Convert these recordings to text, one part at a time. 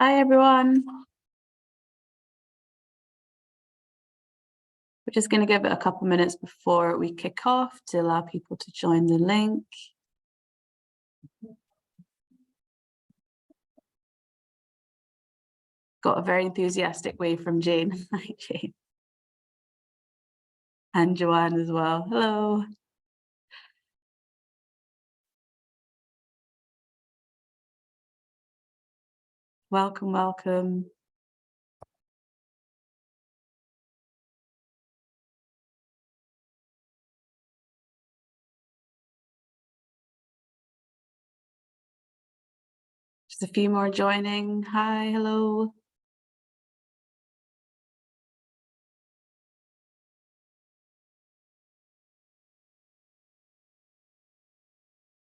Hi, everyone. We're just going to give it a couple minutes before we kick off to allow people to join the link. Got a very enthusiastic wave from Jane. Hi, Jane. And Joanne as well. Hello. Welcome, welcome. Just a few more joining. Hi, hello.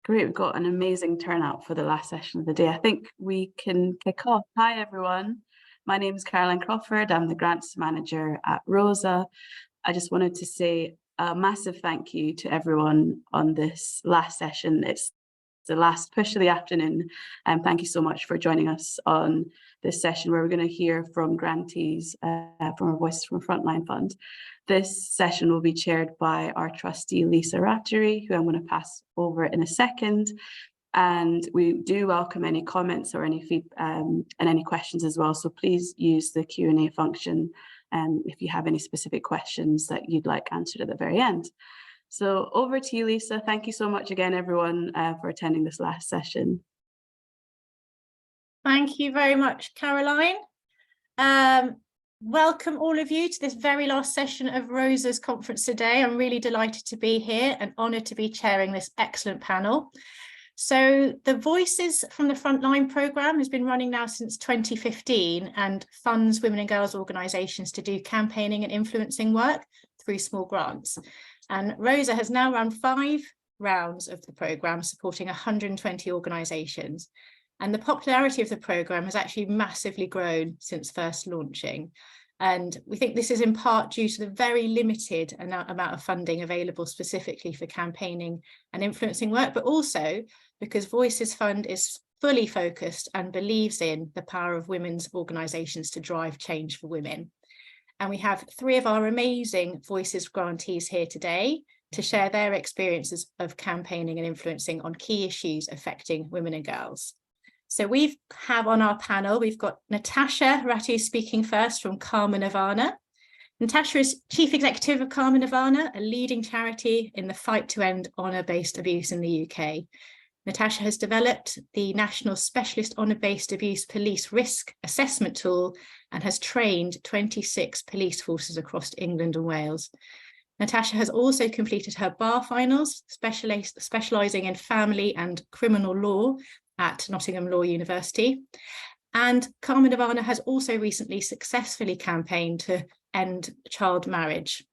Great, we've got an amazing turnout for the last session of the day. I think we can kick off. Hi, everyone. My name is Caroline Crawford. I'm the Grants Manager at Rosa. I just wanted to say a massive thank you to everyone on this last session. It's the last push of the afternoon, and thank you so much for joining us on this session where we're going to hear from grantees from our Voices from Frontline Fund. This session will be chaired by our trustee Lisa Rattery, who I'm going to pass over in a second. And we do welcome any comments or any feedback and any questions as well. So please use the Q&A function if you have any specific questions that you'd like answered at the very end. So over to you, Lisa. Thank you so much again, everyone, for attending this last session. Thank you very much, Caroline. Welcome all of you to this very last session of Rosa's conference today. I'm really delighted to be here and honoured to be chairing this excellent panel. So the Voices from the Frontline programme has been running now since 2015 and funds women and girls organisations to do campaigning and influencing work through small grants. And Rosa has now run 5 rounds of the programme, supporting 120 organisations. And the popularity of the programme has actually massively grown since first launching. And we think this is in part due to the very limited amount of funding available specifically for campaigning and influencing work, but also because Voices Fund is fully focused and believes in the power of women's organisations to drive change for women. And we have 3 of our amazing Voices grantees here today to share their experiences of campaigning and influencing on key issues affecting women and girls. So we have on our panel, we've got Natasha Rattery speaking first from Karma Nirvana. Natasha is Chief Executive of Karma Nirvana, a leading charity in the fight to end honour-based abuse in the UK. Natasha has developed the National Specialist Honour-Based Abuse Police Risk Assessment Tool and has trained 26 police forces across England and Wales. Natasha has also completed her bar finals, specialising in family and criminal law at Nottingham Law University. And Karma Nirvana has also recently successfully campaigned to end child marriage.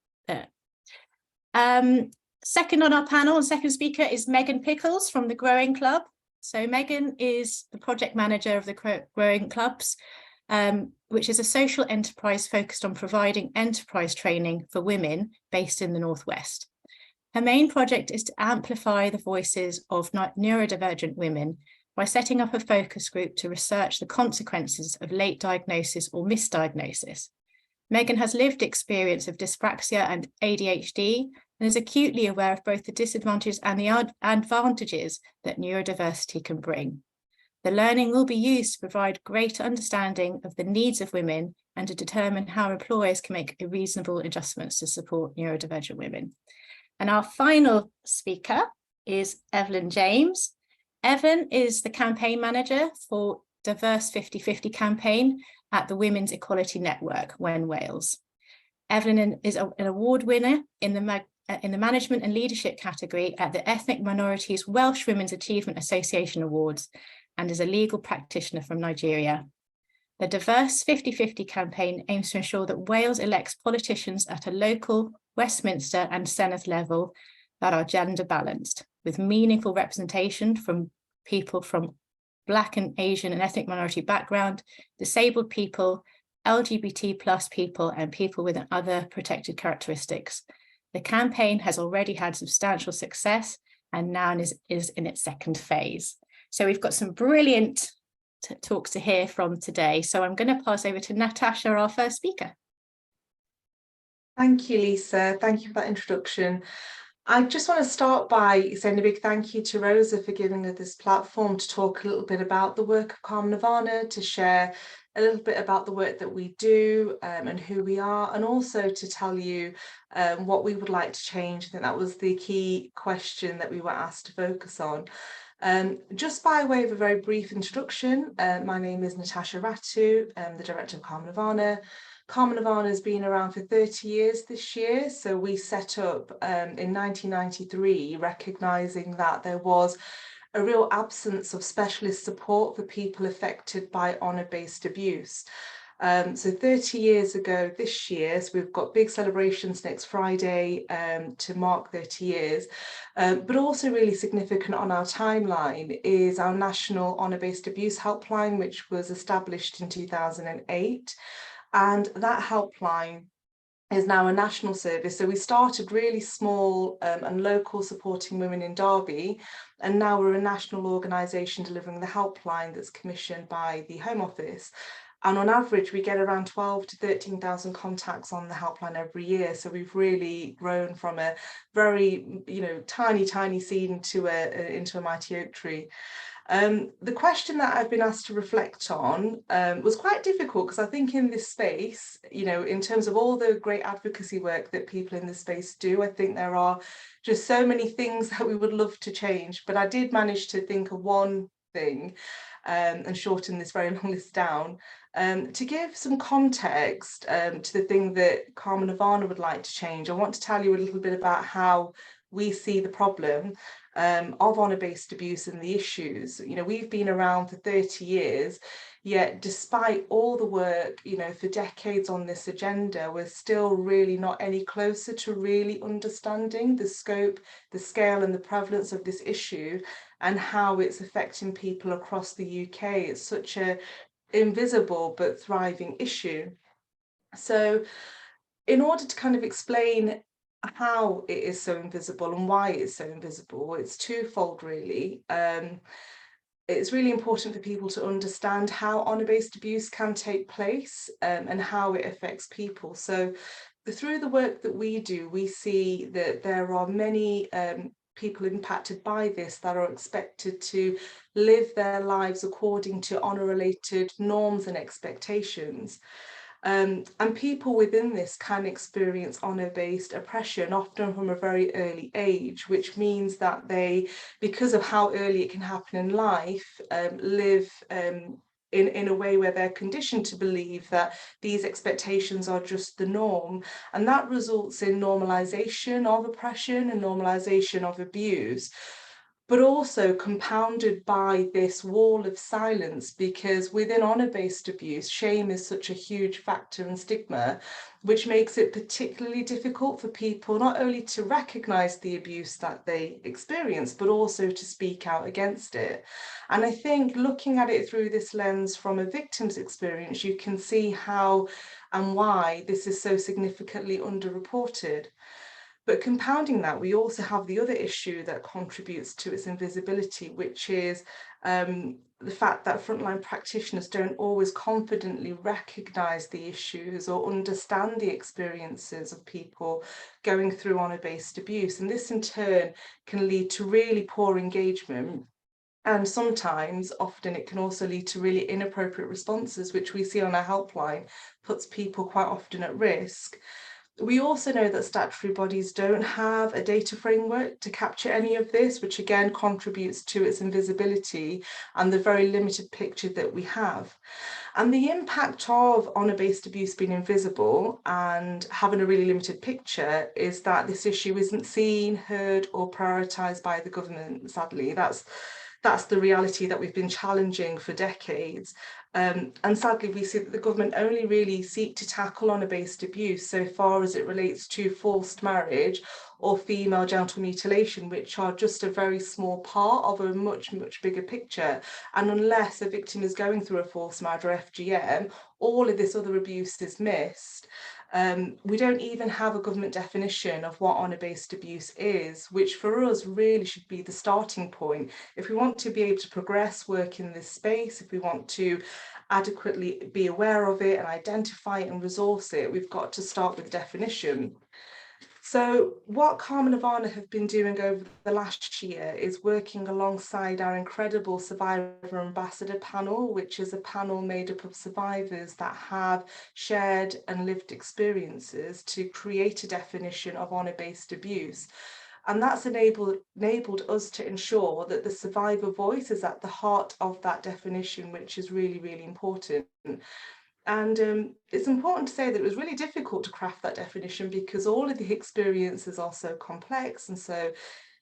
Second on our panel, second speaker is Megan Pickles from the Growing Club. So Megan is the project manager of the Growing Clubs, which is a social enterprise focused on providing enterprise training for women based in the Northwest. Her main project is to amplify the voices of neurodivergent women by setting up a focus group to research the consequences of late diagnosis or misdiagnosis. Megan has lived experience of dyspraxia and ADHD and is acutely aware of both the disadvantages and the advantages that neurodiversity can bring. The learning will be used to provide greater understanding of the needs of women and to determine how employers can make reasonable adjustments to support neurodivergent women. And our final speaker is Evelyn James. Evan is the campaign manager for Diverse 50/50 campaign at the Women's Equality Network, WEN Wales. Evelyn is an award winner in the Management and Leadership category at the Ethnic Minorities Welsh Women's Achievement Association Awards and is a legal practitioner from Nigeria. The Diverse 50/50 campaign aims to ensure that Wales elects politicians at a local, Westminster and Senedd level that are gender balanced, with meaningful representation from people from Black and Asian and ethnic minority background, disabled people, LGBT+ people, and people with other protected characteristics. The campaign has already had substantial success and now is in its second phase. So we've got some brilliant talks to hear from today. So I'm going to pass over to Natasha, our first speaker. Thank you, Lisa. Thank you for that introduction. I just want to start by saying a big thank you to Rosa for giving us this platform to talk a little bit about the work of Karma Nirvana, to share a little bit about the work that we do and who we are, and also to tell you what we would like to change. I think that was the key question that we were asked to focus on. Just by way of a very brief introduction, my name is Natasha Ratu, the director of Karma Nirvana. Karma Nirvana has been around for 30 years this year. So we set up in 1993, recognising that there was a real absence of specialist support for people affected by honour-based abuse. So 30 years ago this year, so we've got big celebrations next Friday to mark 30 years, but also really significant on our timeline is our National Honour-Based Abuse Helpline, which was established in 2008. And that helpline is now a national service. So we started really small and local, supporting women in Derby, and now we're a national organisation delivering the helpline that's commissioned by the Home Office. And on average, we get around 12 to 13,000 contacts on the helpline every year. So we've really grown from a very, tiny seed into a mighty oak tree. The question that I've been asked to reflect on was quite difficult, because I think in this space, in terms of all the great advocacy work that people in this space do, I think there are just so many things that we would love to change. But I did manage to think of one thing and shorten this very long list down. To give some context to the thing that Karma Nirvana would like to change, I want to tell you a little bit about how we see the problem of honour-based abuse and the issues. We've been around for 30 years, yet despite all the work, for decades on this agenda, we're still really not any closer to really understanding the scope, the scale and the prevalence of this issue and how it's affecting people across the UK. It's such a invisible but thriving issue. So in order to kind of explain how it is so invisible and why it's so invisible, it's twofold really. It's really important for people to understand how honour-based abuse can take place and how it affects people. So through the work that we do, we see that there are many people impacted by this that are expected to live their lives according to honour-related norms and expectations. And people within this can experience honour-based oppression, often from a very early age, which means that they, because of how early it can happen in life, live in a way where they're conditioned to believe that these expectations are just the norm. And that results in normalisation of oppression and normalisation of abuse, but also compounded by this wall of silence, because within honour-based abuse, shame is such a huge factor and stigma, which makes it particularly difficult for people not only to recognise the abuse that they experience, but also to speak out against it. And I think looking at it through this lens from a victim's experience, you can see how and why this is so significantly underreported. But compounding that, we also have the other issue that contributes to its invisibility, which is the fact that frontline practitioners don't always confidently recognise the issues or understand the experiences of people going through honour-based abuse. And this in turn can lead to really poor engagement. And sometimes, often, it can also lead to really inappropriate responses, which we see on our helpline, puts people quite often at risk. We also know that statutory bodies don't have a data framework to capture any of this, which again contributes to its invisibility and the very limited picture that we have. And the impact of honour-based abuse being invisible and having a really limited picture is that this issue isn't seen, heard or prioritised by the government, sadly. That's the reality that we've been challenging for decades. And sadly, we see that the government only really seek to tackle honour-based abuse so far as it relates to forced marriage or female genital mutilation, which are just a very small part of a much bigger picture. And unless a victim is going through a forced marriage or FGM, all of this other abuse is missed. We don't even have a government definition of what honour-based abuse is, which for us really should be the starting point. If we want to be able to progress work in this space, if we want to adequately be aware of it and identify it and resource it, we've got to start with the definition. So what Carmen and Ivana have been doing over the last year is working alongside our incredible Survivor Ambassador panel, which is a panel made up of survivors that have shared and lived experiences to create a definition of honour-based abuse. And that's enabled us to ensure that the survivor voice is at the heart of that definition, which is really, really important. And it's important to say that it was really difficult to craft that definition because all of the experiences are so complex and so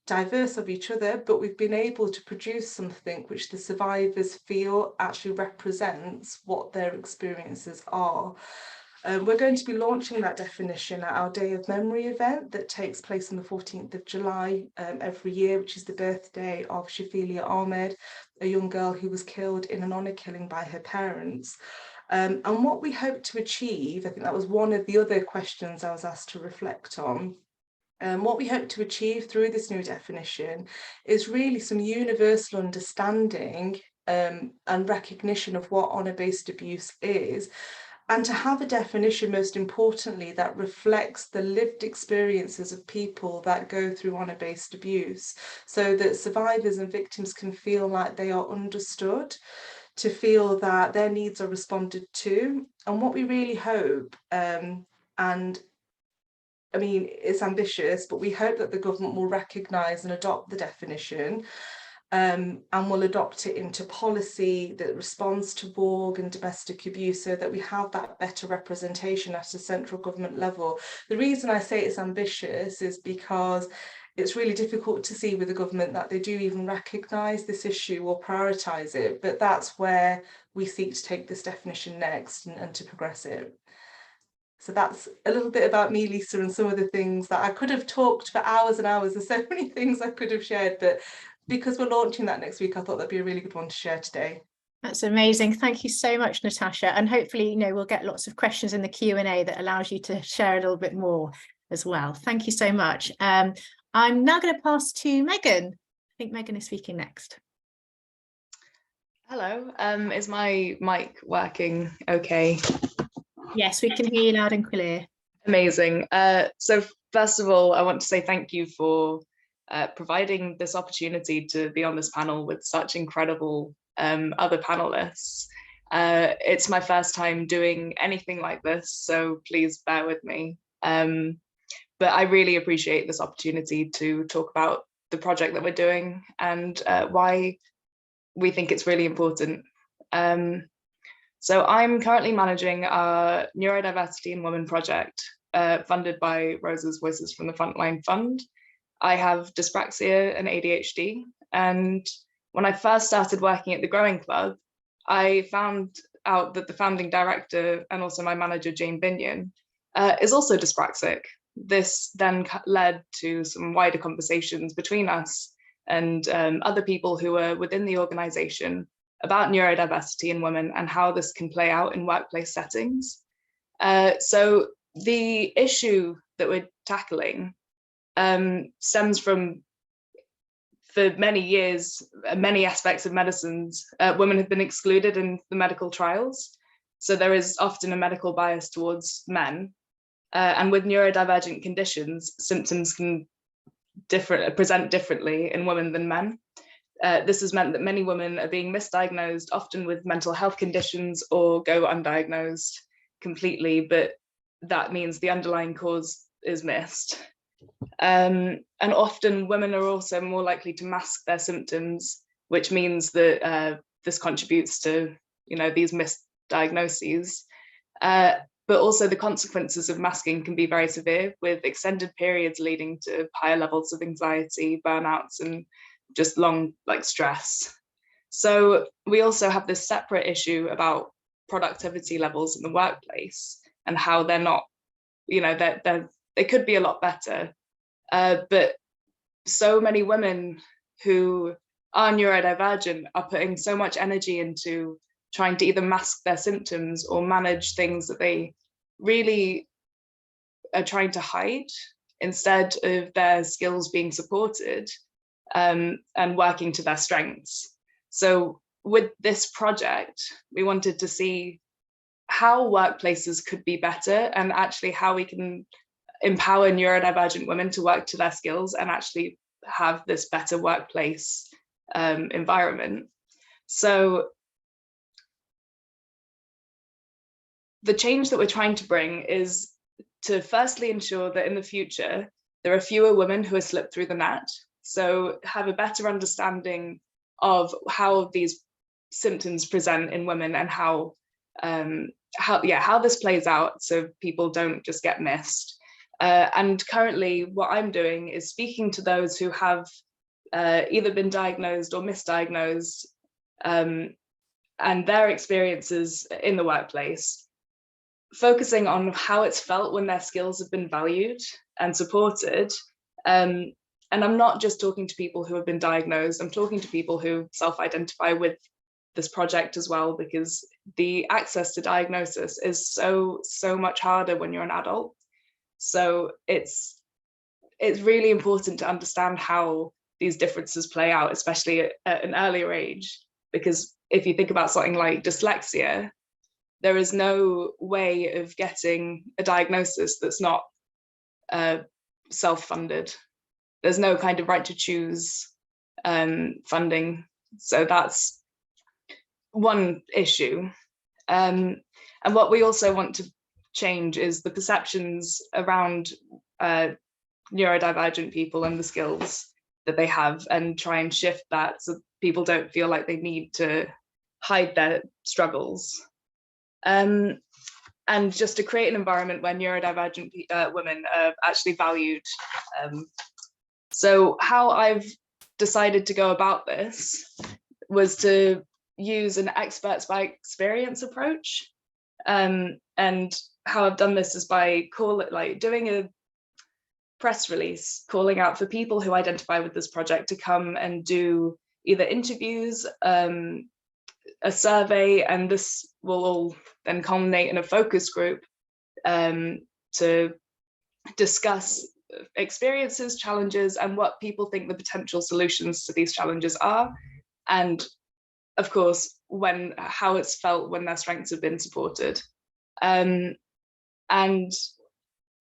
diverse of each other, but we've been able to produce something which the survivors feel actually represents what their experiences are. We're going to be launching that definition at our Day of Memory event that takes place on the 14th of July every year, which is the birthday of Shafilia Ahmed, a young girl who was killed in an honour killing by her parents. And what we hope to achieve, I think that was one of the other questions I was asked to reflect on, what we hope to achieve through this new definition is really some universal understanding and recognition of what honour-based abuse is, and to have a definition, most importantly, that reflects the lived experiences of people that go through honour-based abuse, so that survivors and victims can feel like they are understood, to feel that their needs are responded to. And what we really hope, and I mean, it's ambitious, but we hope that the government will recognise and adopt the definition, and will adopt it into policy that responds to VAWG and domestic abuse, so that we have that better representation at a central government level. The reason I say it's ambitious is because it's really difficult to see with the government that they do even recognise this issue or prioritise it, but that's where we seek to take this definition next and to progress it. So that's a little bit about me, Lisa, and some of the things that I could have talked for hours and hours. There's so many things I could have shared, but because we're launching that next week, I thought that'd be a really good one to share today. That's amazing. Thank you so much, Natasha. And hopefully, we'll get lots of questions in the Q&A that allows you to share a little bit more as well. Thank you so much. I'm now going to pass to Megan. I think Megan is speaking next. Hello, is my mic working okay? Yes, we can hear you loud and clear. Amazing. So first of all, I want to say thank you for providing this opportunity to be on this panel with such incredible other panelists. It's my first time doing anything like this, so please bear with me. But I really appreciate this opportunity to talk about the project that we're doing and why we think it's really important. So I'm currently managing our Neurodiversity in Women project, funded by Rosa's Voices from the Frontline Fund. I have dyspraxia and ADHD, and when I first started working at the Growing Club, I found out that the founding director and also my manager, Jane Binion, is also dyspraxic. This then led to some wider conversations between us and other people who are within the organization about neurodiversity in women and how this can play out in workplace settings. So the issue that we're tackling stems from, for many years, many aspects of medicines, women have been excluded in the medical trials. So there is often a medical bias towards men. And with neurodivergent conditions, symptoms can present differently in women than men. This has meant that many women are being misdiagnosed, often with mental health conditions, or go undiagnosed completely, but that means the underlying cause is missed. And often women are also more likely to mask their symptoms, which means that this contributes to, these misdiagnoses. But also the consequences of masking can be very severe, with extended periods leading to higher levels of anxiety, burnouts, and just long stress. So we also have this separate issue about productivity levels in the workplace and how they're not, they could be a lot better. But so many women who are neurodivergent are putting so much energy into trying to either mask their symptoms or manage things that they really are trying to hide instead of their skills being supported and working to their strengths. So with this project, we wanted to see how workplaces could be better and actually how we can empower neurodivergent women to work to their skills and actually have this better workplace environment. So the change that we're trying to bring is to firstly ensure that in the future, there are fewer women who are slipped through the net. So have a better understanding of how these symptoms present in women and how this plays out so people don't just get missed. And currently what I'm doing is speaking to those who have either been diagnosed or misdiagnosed and their experiences in the workplace, focusing on how it's felt when their skills have been valued and supported. And I'm not just talking to people who have been diagnosed, I'm talking to people who self-identify with this project as well, because the access to diagnosis is so much harder when you're an adult. So it's really important to understand how these differences play out, especially at an earlier age, because if you think about something like dyslexia, there is no way of getting a diagnosis that's not self-funded. There's no kind of right to choose funding. So that's one issue. And what we also want to change is the perceptions around neurodivergent people and the skills that they have, and try and shift that so people don't feel like they need to hide their struggles. And just to create an environment where neurodivergent women are actually valued. So how I've decided to go about this was to use an experts by experience approach. And how I've done this is by doing a press release, calling out for people who identify with this project to come and do either interviews, a survey, and this will all then culminate in a focus group to discuss experiences, challenges, and what people think the potential solutions to these challenges are, and of course how it's felt when their strengths have been supported. And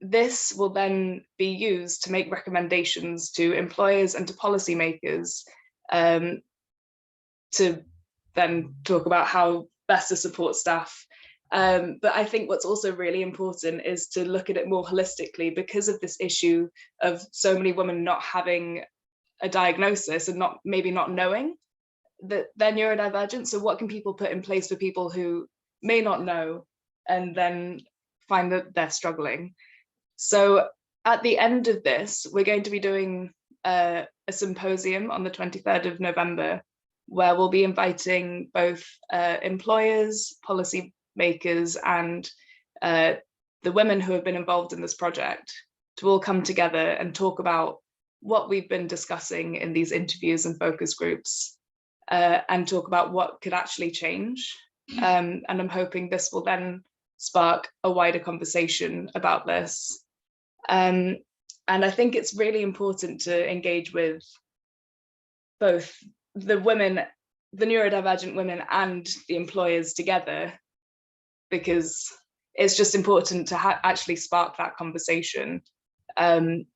this will then be used to make recommendations to employers and to policymakers to then talk about how best to support staff. But I think what's also really important is to look at it more holistically, because of this issue of so many women not having a diagnosis and maybe not knowing that they're neurodivergent. So what can people put in place for people who may not know and then find that they're struggling? So at the end of this, we're going to be doing a symposium on the 23rd of November, where we'll be inviting both employers, policymakers, and the women who have been involved in this project to all come together and talk about what we've been discussing in these interviews and focus groups, and talk about what could actually change. And I'm hoping this will then spark a wider conversation about this. And I think it's really important to engage with both the women, the neurodivergent women, and the employers together, because it's just important to actually spark that conversation. And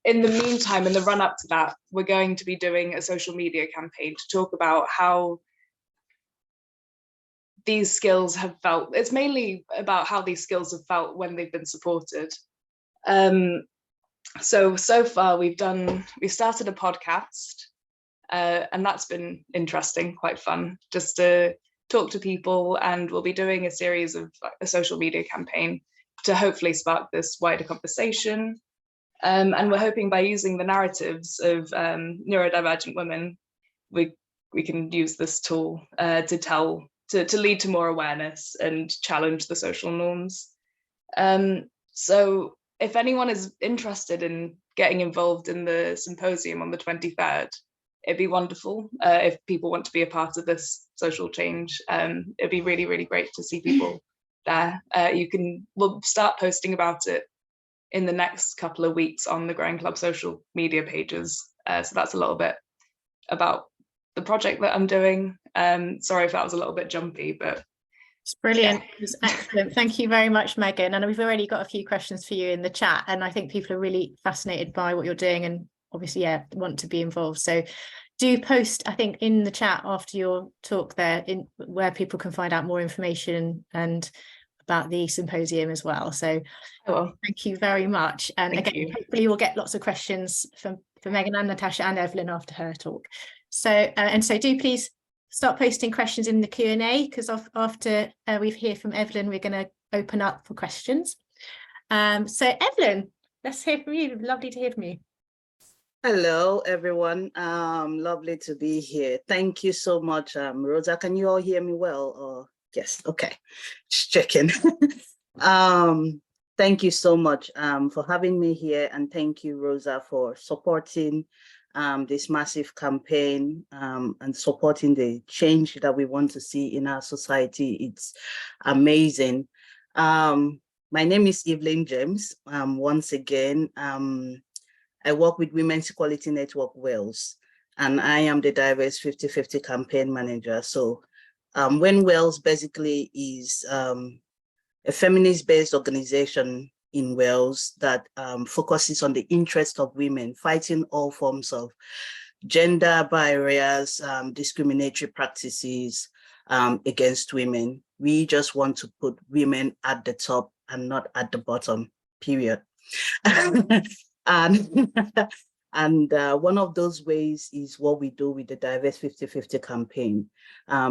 in the meantime, in the run up to that, we're going to be doing a social media campaign to talk about how these skills have felt. It's mainly about how these skills have felt when they've been supported. So far we started a podcast, and that's been interesting, quite fun, just to talk to people, and we'll be doing a series of a social media campaign to hopefully spark this wider conversation. And we're hoping by using the narratives of neurodivergent women, we can use this tool to lead to more awareness and challenge the social norms. So if anyone is interested in getting involved in the symposium on the 23rd, it'd be wonderful. If people want to be a part of this social change, it'd be really, really great to see people there. We'll start posting about it in the next couple of weeks on the Growing Club social media pages. So that's a little bit about the project that I'm doing. Sorry if that was a little bit jumpy, but it's brilliant. Yeah. It's excellent. Thank you very much, Megan. And we've already got a few questions for you in the chat, and I think people are really fascinated by what you're doing and obviously, yeah, want to be involved. So do post, I think, in the chat after your talk there, in where people can find out more information and about the symposium as well. So thank you very much. And again, hopefully we'll get lots of questions for Megan and Natasha and Evelyn after her talk. So and so do please start posting questions in the Q&A, because after we hear from Evelyn, we're going to open up for questions. So Evelyn, let's hear from you. Lovely to hear from you. Hello, everyone. Lovely to be here. Thank you so much, Rosa. Can you all hear me well? Yes, okay. Just checking. Thank you so much for having me here, and thank you, Rosa, for supporting this massive campaign and supporting the change that we want to see in our society. It's amazing. My name is Evelyn James. Once again, I work with Women's Equality Network Wales, and I am the Diverse 50/50 campaign manager. So when Wales basically is a feminist-based organization in Wales that focuses on the interest of women, fighting all forms of gender barriers, discriminatory practices against women. We just want to put women at the top and not at the bottom, period. And one of those ways is what we do with the Diverse 50/50 campaign.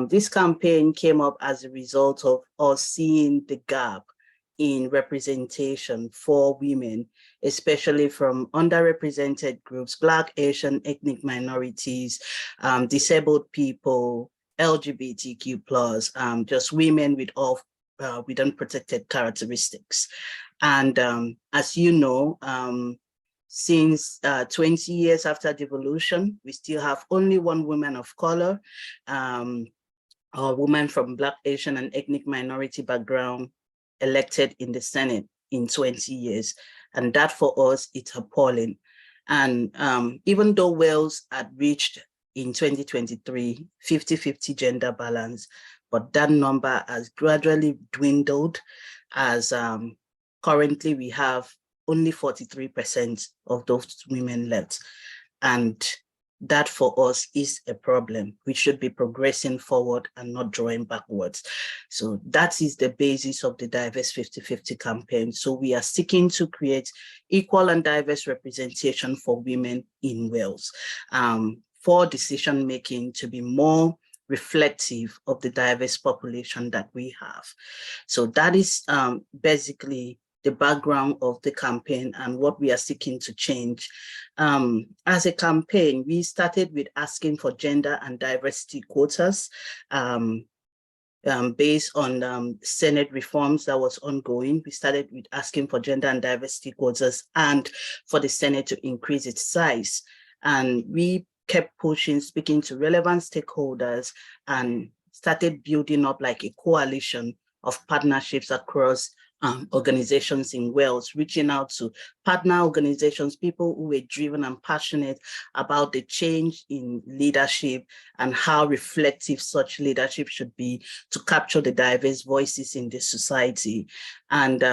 This campaign came up as a result of us seeing the gap in representation for women, especially from underrepresented groups, Black, Asian, ethnic minorities, disabled people, LGBTQ+, just women with unprotected characteristics. And as you know, since 20 years after devolution, we still have only one woman of color, a woman from Black, Asian, and ethnic minority background elected in the Senate in 20 years. And that for us, it's appalling. And even though Wales had reached in 2023, 50/50 gender balance, but that number has gradually dwindled as currently we have only 43% of those women left. And that for us is a problem. We should be progressing forward and not drawing backwards. So that is the basis of the Diverse 50/50 campaign. So we are seeking to create equal and diverse representation for women in Wales, for decision-making to be more reflective of the diverse population that we have. So that is basically the background of the campaign and what we are seeking to change. As a campaign, we started with asking for gender and diversity quotas based on Senate reforms that was ongoing. We started with asking for gender and diversity quotas and for the Senate to increase its size. And we kept pushing, speaking to relevant stakeholders, and started building up like a coalition of partnerships across organizations in Wales, reaching out to partner organizations, people who were driven and passionate about the change in leadership and how reflective such leadership should be to capture the diverse voices in this society. And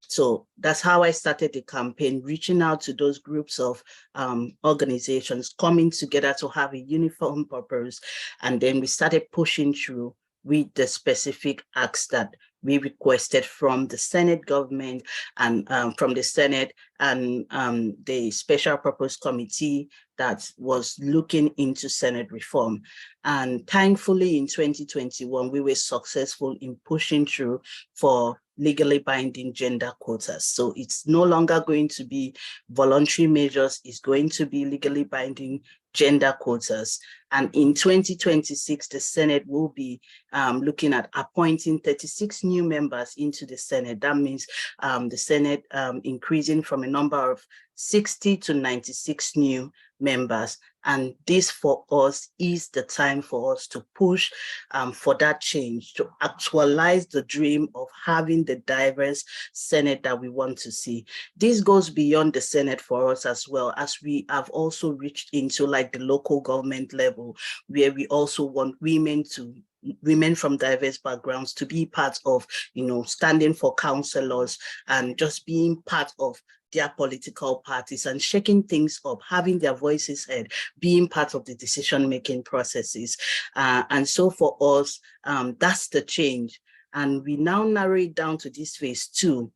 so that's how I started the campaign, reaching out to those groups of organizations, coming together to have a uniform purpose. And then we started pushing through with the specific acts that we requested from the Senate government and from the Senate and the Special Purpose Committee that was looking into Senate reform. And thankfully in 2021, we were successful in pushing through for legally binding gender quotas. So it's no longer going to be voluntary measures, it's going to be legally binding gender quotas. And in 2026, the Senate will be looking at appointing 36 new members into the Senate. That means the Senate increasing from a number of 60 to 96 new members. And this for us is the time for us to push for that change, to actualize the dream of having the diverse Senate that we want to see. This goes beyond the Senate for us as well, as we have also reached into like the local government level, where we also want women from diverse backgrounds to be part of, standing for councillors and just being part of their political parties and shaking things up, having their voices heard, being part of the decision-making processes. And so for us, that's the change. And we now narrow it down to this phase 2.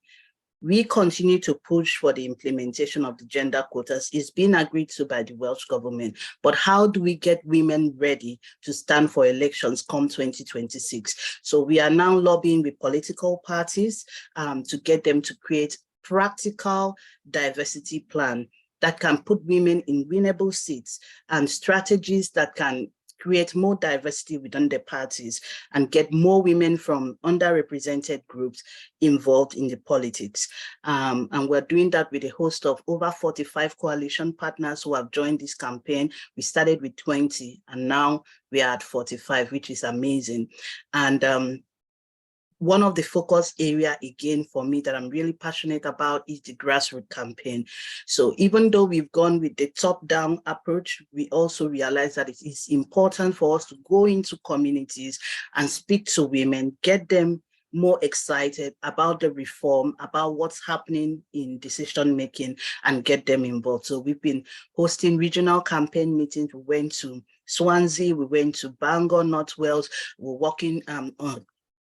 We continue to push for the implementation of the gender quotas. It's been agreed to by the Welsh government, but how do we get women ready to stand for elections come 2026? So we are now lobbying with political parties to get them to create practical diversity plan that can put women in winnable seats and strategies that can create more diversity within the parties and get more women from underrepresented groups involved in the politics. And we're doing that with a host of over 45 coalition partners who have joined this campaign. We started with 20 and now we are at 45, which is amazing. And one of the focus area again for me that I'm really passionate about is the grassroots campaign. So even though we've gone with the top-down approach, we also realize that it is important for us to go into communities and speak to women, get them more excited about the reform, about what's happening in decision-making, and get them involved. So we've been hosting regional campaign meetings. We went to Swansea, we went to Bangor, North Wales, we're working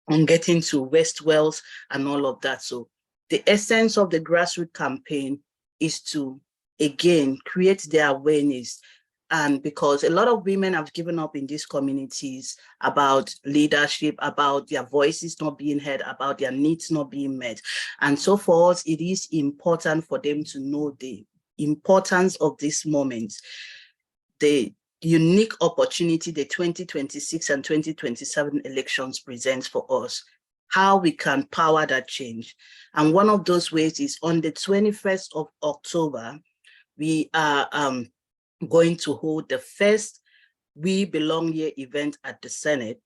on getting to West Wales and all of that. So the essence of the grassroots campaign is to, again, create the awareness. And because a lot of women have given up in these communities about leadership, about their voices not being heard, about their needs not being met. And so for us, it is important for them to know the importance of this moment, the unique opportunity the 2026 and 2027 elections presents for us, how we can power that change. And one of those ways is on the 21st of October, we are going to hold the first We Belong Here event at the Senate.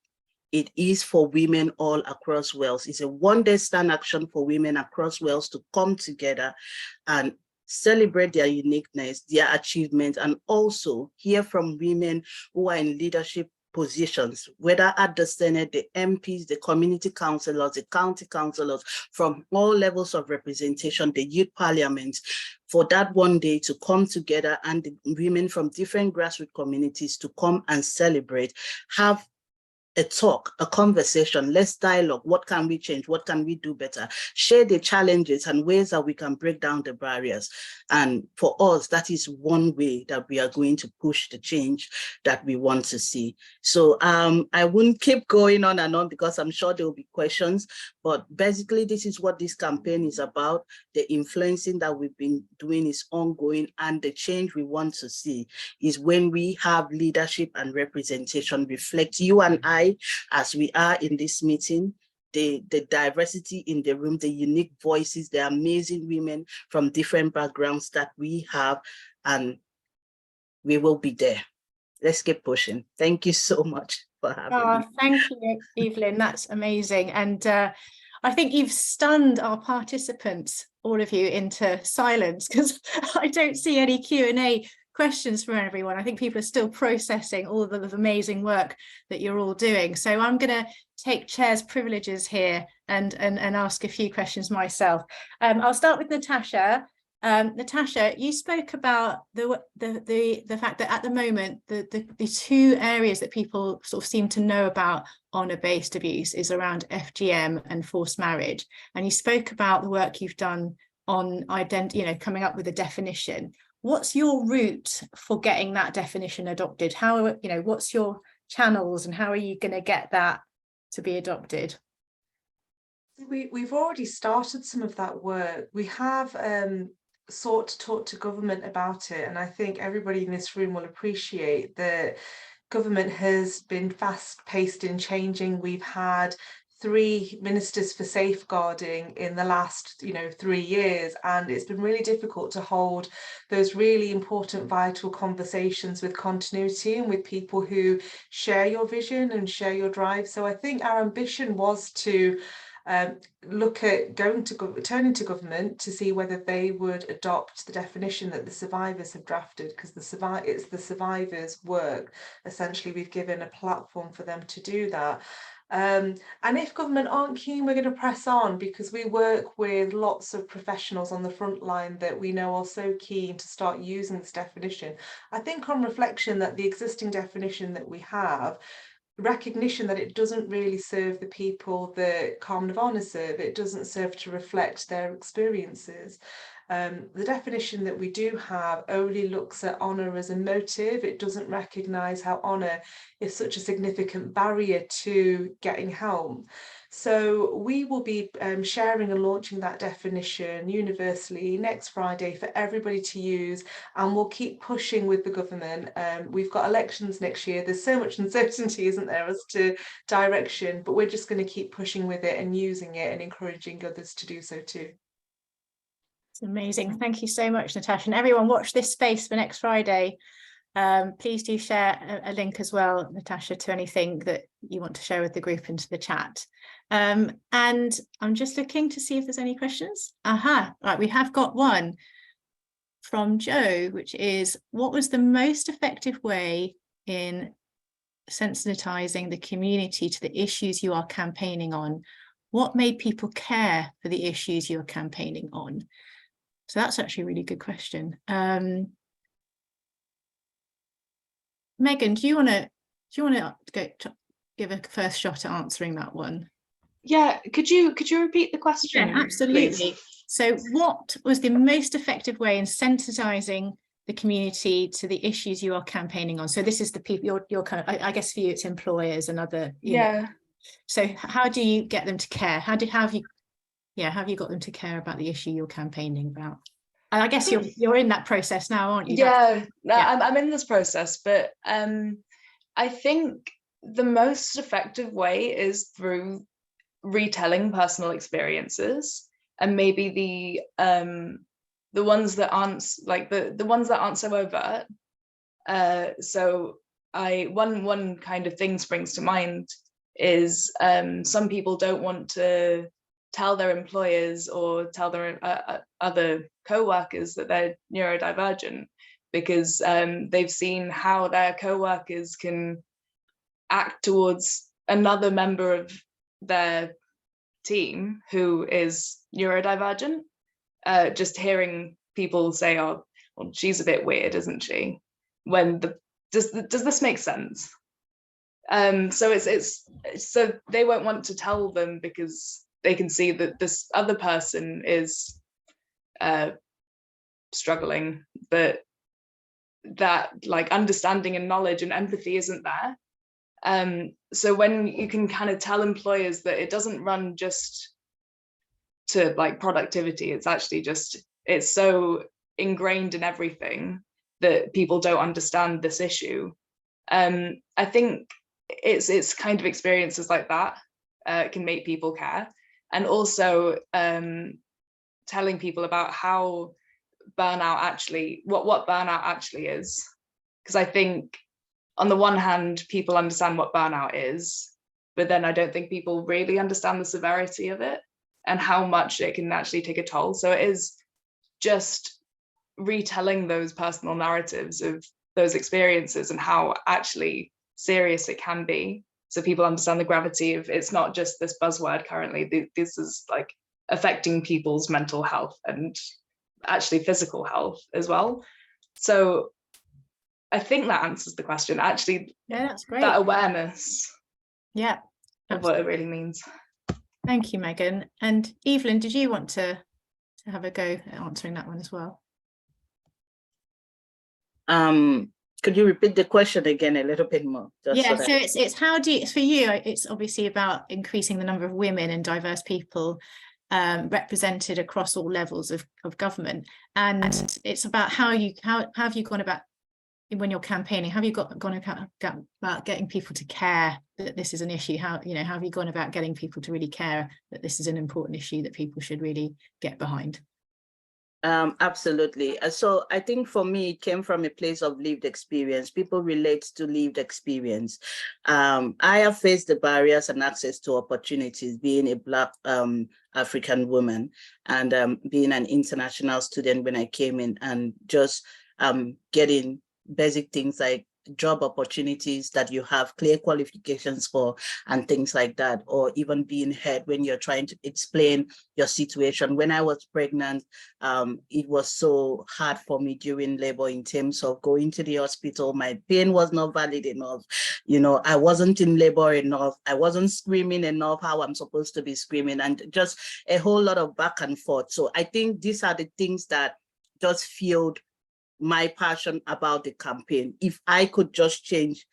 It is for women all across Wales. It's a one-day stand action for women across Wales to come together and celebrate their uniqueness, their achievements, and also hear from women who are in leadership positions, whether at the Senate, the MPs, the community councillors, the county councillors, from all levels of representation, the youth parliament, for that one day to come together and the women from different grassroots communities to come and celebrate, have a talk, a conversation, let's dialogue. What can we change? What can we do better? Share the challenges and ways that we can break down the barriers. And for us, that is one way that we are going to push the change that we want to see. So I wouldn't keep going on and on because I'm sure there will be questions, but basically this is what this campaign is about. The influencing that we've been doing is ongoing, and the change we want to see is when we have leadership and representation reflect you and I, as we are in this meeting, the diversity in the room, the unique voices, the amazing women from different backgrounds that we have, and we will be there. Let's keep pushing. Thank you so much for having me. Thank you, Evelyn. That's amazing. And I think you've stunned our participants, all of you, into silence, because I don't see any Q&A questions from everyone. I think people are still processing all of the amazing work that you're all doing. So I'm going to take chair's privileges here and ask a few questions myself. I'll start with Natasha. Natasha, you spoke about the fact that at the moment the two areas that people sort of seem to know about honour-based abuse is around FGM and forced marriage, and you spoke about the work you've done on coming up with a definition. What's your route for getting that definition adopted? How, what's your channels and how are you going to get that to be adopted? We've already started some of that work. We have sought to talk to government about it, and I think everybody in this room will appreciate that government has been fast-paced in changing. We've had 3 ministers for safeguarding in the last 3 years, and it's been really difficult to hold those really important, vital conversations with continuity and with people who share your vision and share your drive. So I think our ambition was to look at turning to government to see whether they would adopt the definition that the survivors have drafted, because it's the survivors' work. Essentially, we've given a platform for them to do that. And if government aren't keen, we're going to press on, because we work with lots of professionals on the front line that we know are so keen to start using this definition. I think on reflection that the existing definition that we have, recognition that it doesn't really serve the people that Carm Nirvana serve, it doesn't serve to reflect their experiences. The definition that we do have only looks at honour as a motive. It doesn't recognise how honour is such a significant barrier to getting help. So we will be sharing and launching that definition universally next Friday for everybody to use, and we'll keep pushing with the government. We've got elections next year. There's so much uncertainty, isn't there, as to direction, but we're just going to keep pushing with it and using it and encouraging others to do so too. It's amazing. Thank you so much, Natasha. And everyone, watch this space for next Friday. Please do share a link as well, Natasha, to anything that you want to share with the group into the chat. And I'm just looking to see if there's any questions. Right, we have got one from Joe, which is, what was the most effective way in sensitizing the community to the issues you are campaigning on? What made people care for the issues you're campaigning on? So that's actually a really good question. Megan, do you want to give a first shot at answering that one? Yeah, could you repeat the question? Yeah, absolutely. Please? So what was the most effective way in sensitizing the community to the issues you are campaigning on? So this is the people you're kind of, I guess for you it's employers and other, you know. So how do you get them to care? How have you got them to care about the issue you're campaigning about? And I guess you're in that process now, aren't you? I'm in this process, but I think the most effective way is through retelling personal experiences, and maybe the ones that aren't like the ones that aren't so overt. So one kind of thing springs to mind is some people don't want to tell their employers or tell their other co-workers that they're neurodivergent, because they've seen how their co-workers can act towards another member of their team who is neurodivergent. Just hearing people say, oh, well, she's a bit weird, isn't she? When does this make sense? So it's so they won't want to tell them because they can see that this other person is struggling, but that like understanding and knowledge and empathy isn't there. So when you can kind of tell employers that it doesn't run just to like productivity, it's actually just, it's so ingrained in everything that people don't understand this issue. I think it's kind of experiences like that can make people care. And also telling people about how burnout actually, what burnout actually is. Because I think on the one hand, people understand what burnout is, but then I don't think people really understand the severity of it and how much it can actually take a toll. So it is just retelling those personal narratives of those experiences and how actually serious it can be. So people understand the gravity of, it's not just this buzzword currently, this is like affecting people's mental health and actually physical health as well. So I think that answers the question, actually. Yeah, that's great. That awareness of what it really means. Thank you, Megan. And Evelyn, did you want to have a go at answering that one as well? Could you repeat the question again a little bit more? So it's how do you, for you, it's obviously about increasing the number of women and diverse people represented across all levels of government, and it's about how have you gone about when you're campaigning, have you gone about getting people to care that this is an issue? How have you gone about getting people to really care that this is an important issue that people should really get behind? Absolutely. So I think for me, it came from a place of lived experience. People relate to lived experience. I have faced the barriers and access to opportunities, being a Black African woman and being an international student when I came in, and just getting basic things like job opportunities that you have clear qualifications for and things like that, or even being heard when you're trying to explain your situation. When I was pregnant, it was so hard for me during labor in terms of going to the hospital. My pain was not valid enough. I wasn't in labor enough. I wasn't screaming enough how I'm supposed to be screaming, and just a whole lot of back and forth. So I think these are the things that just fueled my passion about the campaign. If I could just change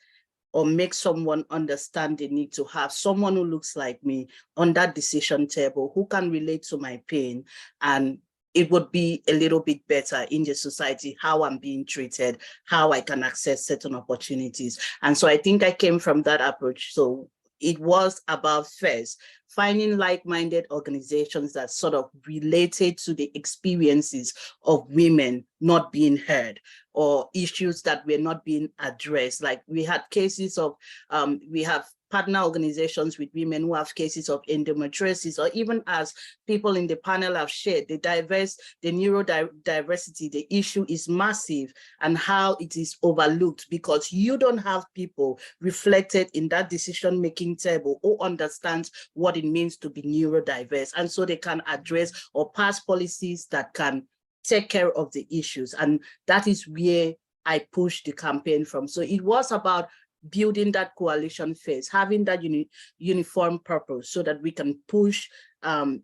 or make someone understand the need to have someone who looks like me on that decision table, who can relate to my pain, and it would be a little bit better in the society, how I'm being treated, how I can access certain opportunities. And so I think I came from that approach. So it was about first finding like-minded organizations that sort of related to the experiences of women not being heard, or issues that were not being addressed. Like we had cases of, we have partner organizations with women who have cases of endometriosis, or even as people in the panel have shared, the neurodiversity, the issue is massive, and how it is overlooked because you don't have people reflected in that decision-making table who understands what it means to be neurodiverse. And so they can address or pass policies that can take care of the issues. And that is where I pushed the campaign from. So it was about building that coalition phase, having that uniform purpose so that we can push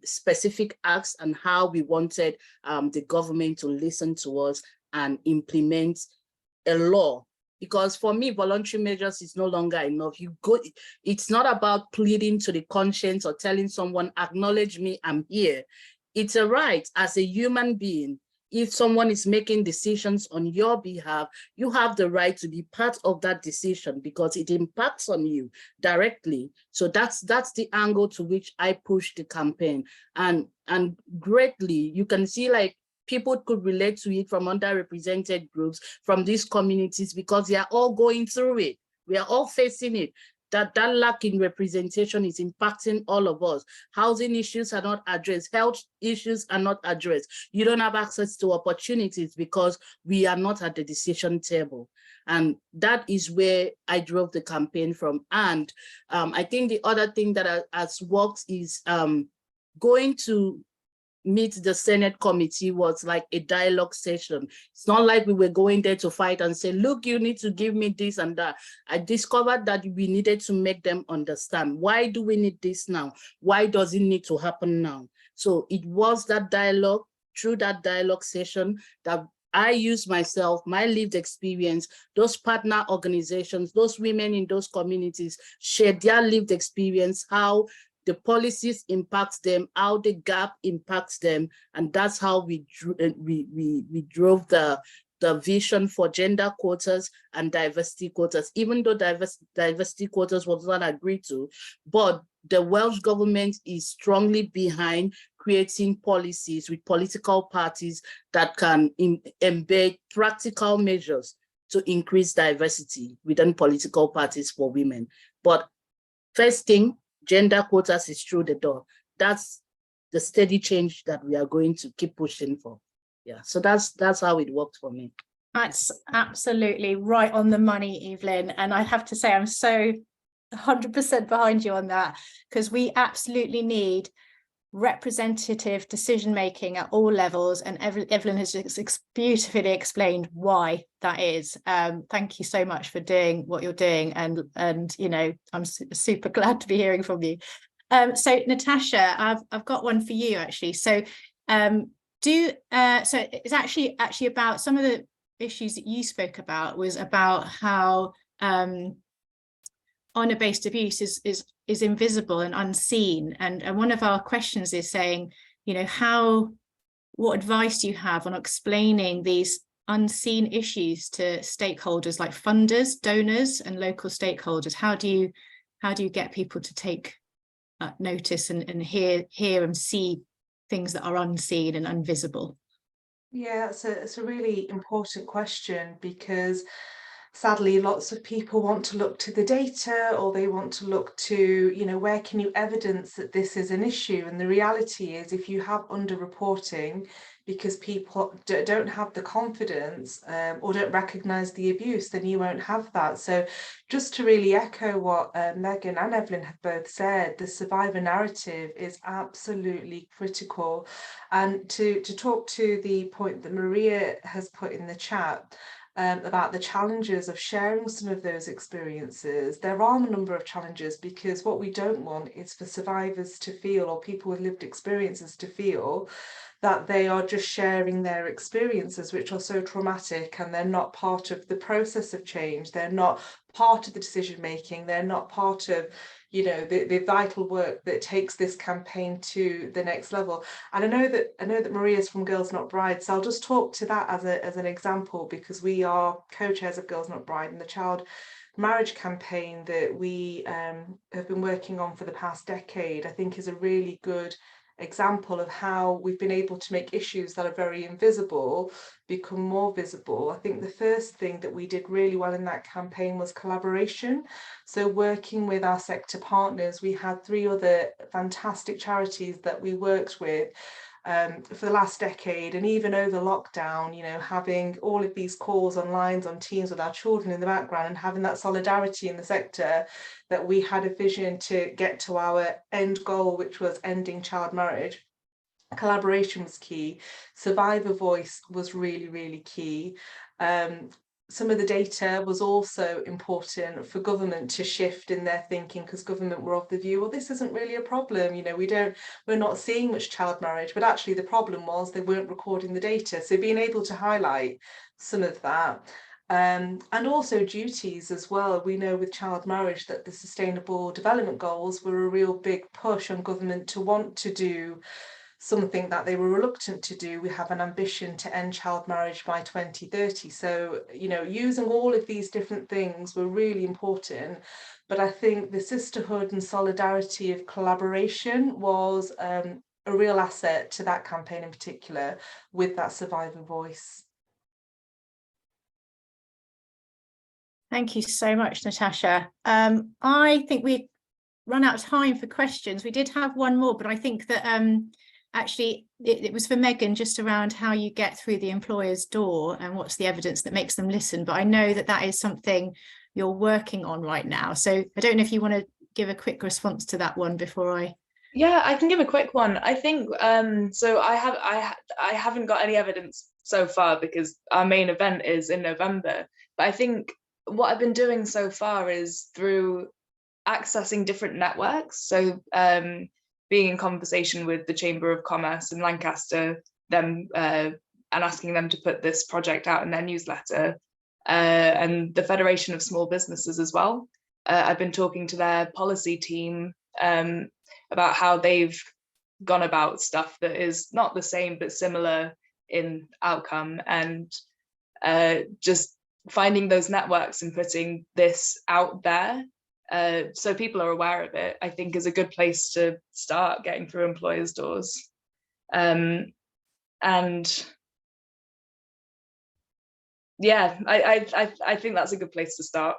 specific acts and how we wanted the government to listen to us and implement a law. Because for me, voluntary measures is no longer enough. It's not about pleading to the conscience or telling someone, acknowledge me, I'm here. It's a right as a human being. If someone is making decisions on your behalf, you have the right to be part of that decision because it impacts on you directly. So that's the angle to which I push the campaign. And greatly, you can see like people could relate to it from underrepresented groups, from these communities, because they are all going through it. We are all facing it. That lack in representation is impacting all of us. Housing issues are not addressed. Health issues are not addressed. You don't have access to opportunities because we are not at the decision table. And that is where I drove the campaign from. And I think the other thing that has worked is going to meet the Senate committee was like a dialogue session. It's not like we were going there to fight and say, look, you need to give me this and that. I discovered that we needed to make them understand, why do we need this now? Why does it need to happen now? So it was that dialogue, through that dialogue session, that I used myself, my lived experience, those partner organizations, those women in those communities shared their lived experience, how the policies impact them, how the gap impacts them, and that's how we drove the vision for gender quotas and diversity quotas. Even though diversity quotas was not agreed to, but the Welsh government is strongly behind creating policies with political parties that can embed practical measures to increase diversity within political parties for women. But first thing, gender quotas is through the door. That's the steady change that we are going to keep pushing for. Yeah, so that's how it worked for me. That's absolutely right on the money, Evelyn. And I have to say, I'm so 100% behind you on that, because we absolutely need representative decision making at all levels, and Evelyn has just beautifully explained why that is. Thank you so much for doing what you're doing, and you know, I'm super glad to be hearing from you. So Natasha, I've got one for you actually. So so it's actually about some of the issues that you spoke about, was about how honor-based abuse is invisible and unseen, and one of our questions is saying, you know, what advice do you have on explaining these unseen issues to stakeholders like funders, donors, and local stakeholders? How do you get people to take notice and hear and see things that are unseen and invisible? Yeah, it's a really important question, because sadly lots of people want to look to the data, or they want to look to, you know, where can you evidence that this is an issue? And the reality is, if you have underreporting because people don't have the confidence or don't recognise the abuse, then you won't have that. So just to really echo what Megan and Evelyn have both said, the survivor narrative is absolutely critical. And to talk to the point that Maria has put in the chat, about the challenges of sharing some of those experiences. There are a number of challenges, because what we don't want is for survivors to feel, or people with lived experiences to feel, that they are just sharing their experiences, which are so traumatic, and they're not part of the process of change. They're not part of the decision making. They're not part of, you know, the vital work that takes this campaign to the next level. And I know that Maria's from Girls Not Bride, so I'll just talk to that as an example, because we are co-chairs of Girls Not Bride, and the child marriage campaign that we have been working on for the past decade, I think, is a really good example of how we've been able to make issues that are very invisible become more visible. I think the first thing that we did really well in that campaign was collaboration. So working with our sector partners, we had 3 other fantastic charities that we worked with for the last decade, and even over lockdown, you know, having all of these calls on lines, on Teams with our children in the background, and having that solidarity in the sector, that we had a vision to get to our end goal, which was ending child marriage. Collaboration was key. Survivor voice was really, really key. Some of the data was also important for government to shift in their thinking, because government were of the view, well, this isn't really a problem, you know, we're not seeing much child marriage, but actually the problem was they weren't recording the data. So being able to highlight some of that, and also duties as well. We know with child marriage that the Sustainable Development Goals were a real big push on government to want to do something that they were reluctant to do. We have an ambition to end child marriage by 2030. So, you know, using all of these different things were really important. But I think the sisterhood and solidarity of collaboration was a real asset to that campaign in particular, with that survivor voice. Thank you so much, Natasha. I think we run out of time for questions. We did have one more, but I think that actually it was for Megan, just around how you get through the employer's door and what's the evidence that makes them listen. But I know that that is something you're working on right now. So I don't know if you want to give a quick response to that one before I... Yeah, I can give a quick one. I think so I haven't got any evidence so far, because our main event is in November. But I think what I've been doing so far is through accessing different networks. So being in conversation with the Chamber of Commerce in Lancaster, them and asking them to put this project out in their newsletter, and the Federation of Small Businesses as well. I've been talking to their policy team about how they've gone about stuff that is not the same but similar in outcome, and just finding those networks and putting this out there so people are aware of it, I think is a good place to start getting through employers' doors. And yeah, I think that's a good place to start.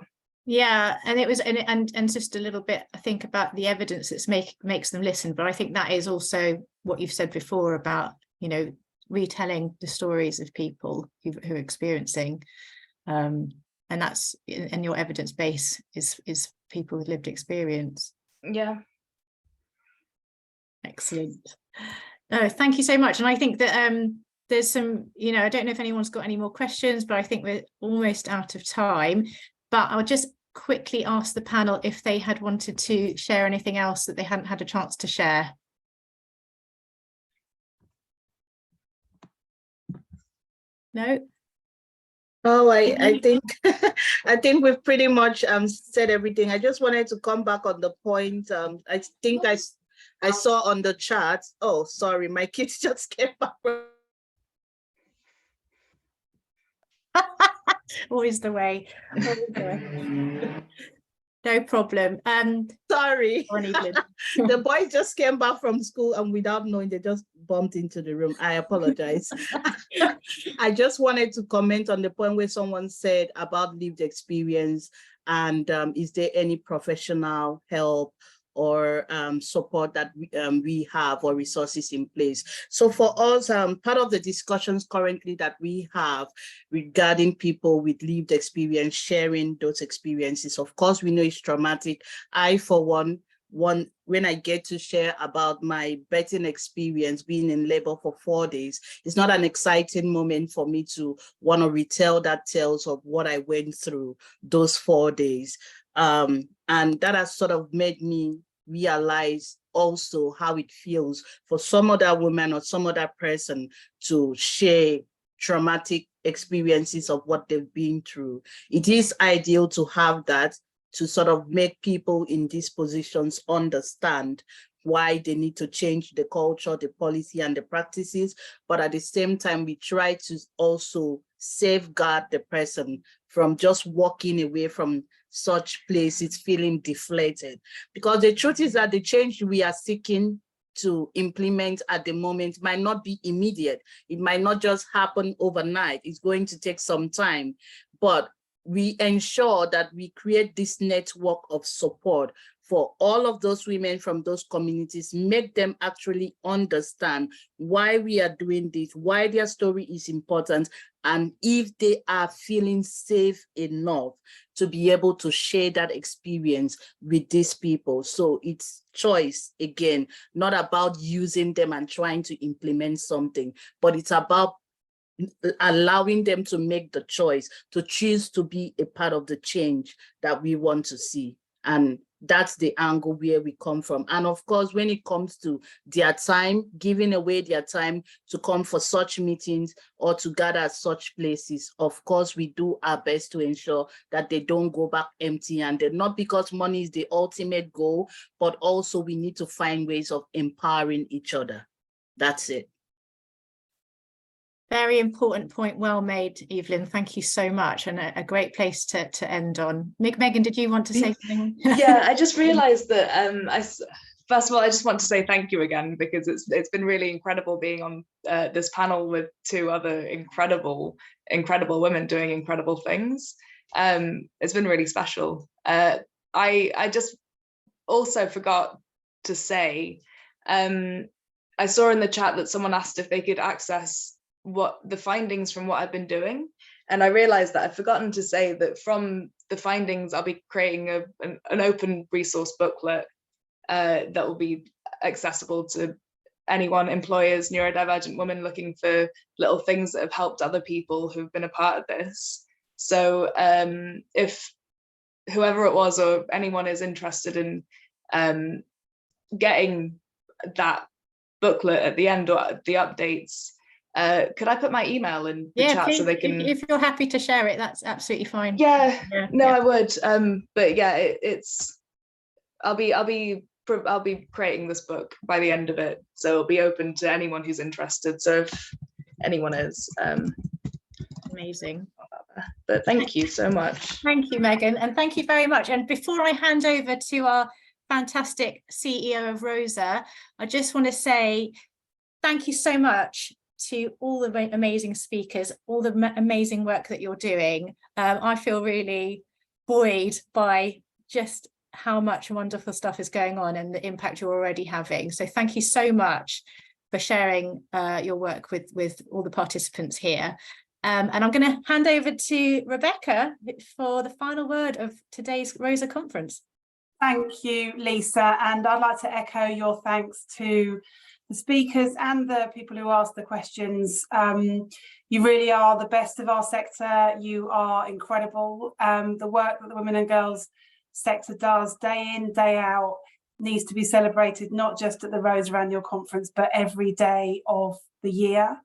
Yeah, and it was, and just a little bit, I think, about the evidence that's makes them listen. But I think that is also what you've said before about, you know, retelling the stories of people who are experiencing, and that's, and your evidence base is people with lived experience. Yeah. Excellent. No, thank you so much. And I think that there's some, you know, I don't know if anyone's got any more questions, but I think we're almost out of time. But I'll just quickly ask the panel if they had wanted to share anything else that they hadn't had a chance to share. No? Oh, I think I think we've pretty much said everything. I just wanted to come back on the point. I think I saw on the chat. Oh, sorry, my kids just came back. Always the way. Always the way. No problem. Sorry. Evelyn. The boys just came back from school and without knowing, they just bumped into the room. I apologize. I just wanted to comment on the point where someone said about lived experience and is there any professional help or support that we have or resources in place. So for us, part of the discussions currently that we have regarding people with lived experience, sharing those experiences, of course, we know it's traumatic. I, for one, when I get to share about my birthing experience, being in labor for 4 days, it's not an exciting moment for me to want to retell that tales of what I went through those 4 days. And that has sort of made me realize also how it feels for some other woman or some other person to share traumatic experiences of what they've been through. It is ideal to have that, to sort of make people in these positions understand why they need to change the culture, the policy, and the practices. But at the same time, we try to also safeguard the person from just walking away from such places feeling deflated. Because the truth is that the change we are seeking to implement at the moment might not be immediate. It might not just happen overnight. It's going to take some time. But we ensure that we create this network of support for all of those women from those communities, make them actually understand why we are doing this, why their story is important, and if they are feeling safe enough to be able to share that experience with these people. So it's choice, again, not about using them and trying to implement something, but it's about allowing them to make the choice, to choose to be a part of the change that we want to see. And that's the angle where we come from. And of course, when it comes to their time, giving away their time to come for such meetings or to gather at such places, of course, we do our best to ensure that they don't go back empty-handed, not because money is the ultimate goal, but also we need to find ways of empowering each other. That's it. Very important point, well made, Evelyn. Thank you so much, and a great place to end on. Megan, did you want to say something? Yeah, I just realised that first of all, I just want to say thank you again, because it's been really incredible being on this panel with two other incredible women doing incredible things. It's been really special. I just also forgot to say, I saw in the chat that someone asked if they could access what the findings from what I've been doing, and I realized that I've forgotten to say that from the findings I'll be creating an open resource booklet that will be accessible to anyone, employers, neurodivergent women looking for little things that have helped other people who've been a part of this. So if whoever it was or anyone is interested in getting that booklet at the end or the updates, could I put my email in the chat, please, so they can, if you're happy to share it, that's absolutely fine. I would, but yeah, I'll be creating this book by the end of it, so it'll be open to anyone who's interested. So if anyone is, amazing. But thank you so much. Thank you, Megan, and thank you very much. And before I hand over to our fantastic CEO of Rosa, I just want to say thank you so much to all the amazing speakers, all the amazing work that you're doing. I feel really buoyed by just how much wonderful stuff is going on and the impact you're already having. So thank you so much for sharing your work with all the participants here. And I'm going to hand over to Rebecca for the final word of today's Rosa conference. Thank you, Lisa, and I'd like to echo your thanks to the speakers and the people who asked the questions. You really are the best of our sector. You are incredible. The work that the women and girls sector does day in, day out needs to be celebrated, not just at the Rosa Annual Conference, but every day of the year.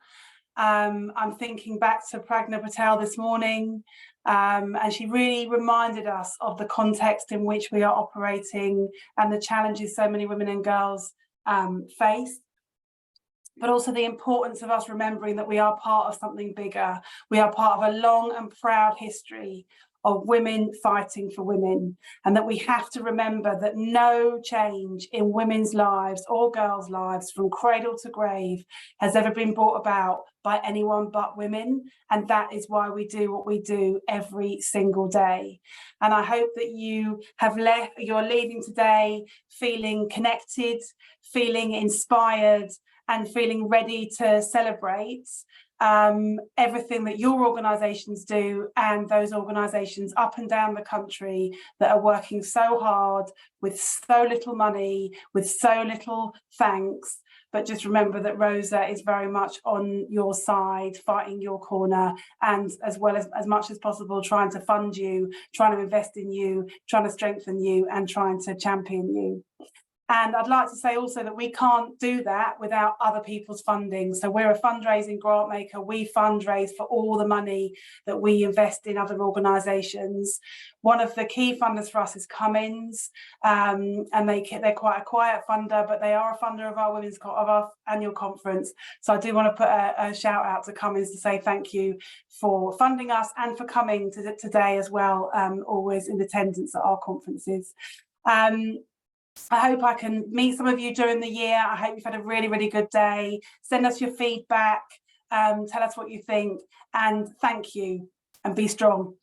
I'm thinking back to Pragna Patel this morning, and she really reminded us of the context in which we are operating and the challenges so many women and girls face. but also the importance of us remembering that we are part of something bigger. We are part of a long and proud history of women fighting for women, and that we have to remember that no change in women's lives or girls' lives from cradle to grave has ever been brought about by anyone but women, and that is why we do what we do every single day. And I hope that you're leaving today feeling connected, feeling inspired, and feeling ready to celebrate everything that your organisations do, and those organisations up and down the country that are working so hard with so little money, with so little thanks. But just remember that Rosa is very much on your side, fighting your corner, and as much as possible trying to fund you, trying to invest in you, trying to strengthen you, and trying to champion you. And I'd like to say also that we can't do that without other people's funding. So we're a fundraising grant maker. We fundraise for all the money that we invest in other organisations. One of the key funders for us is Cummins, and they're quite a quiet funder, but they are a funder of our annual conference. So I do want to put a shout out to Cummins to say thank you for funding us and for coming today as well, always in attendance at our conferences. I hope I can meet some of you during the year. I hope you've had a really, really good day. Send us your feedback, tell us what you think, and thank you, and be strong.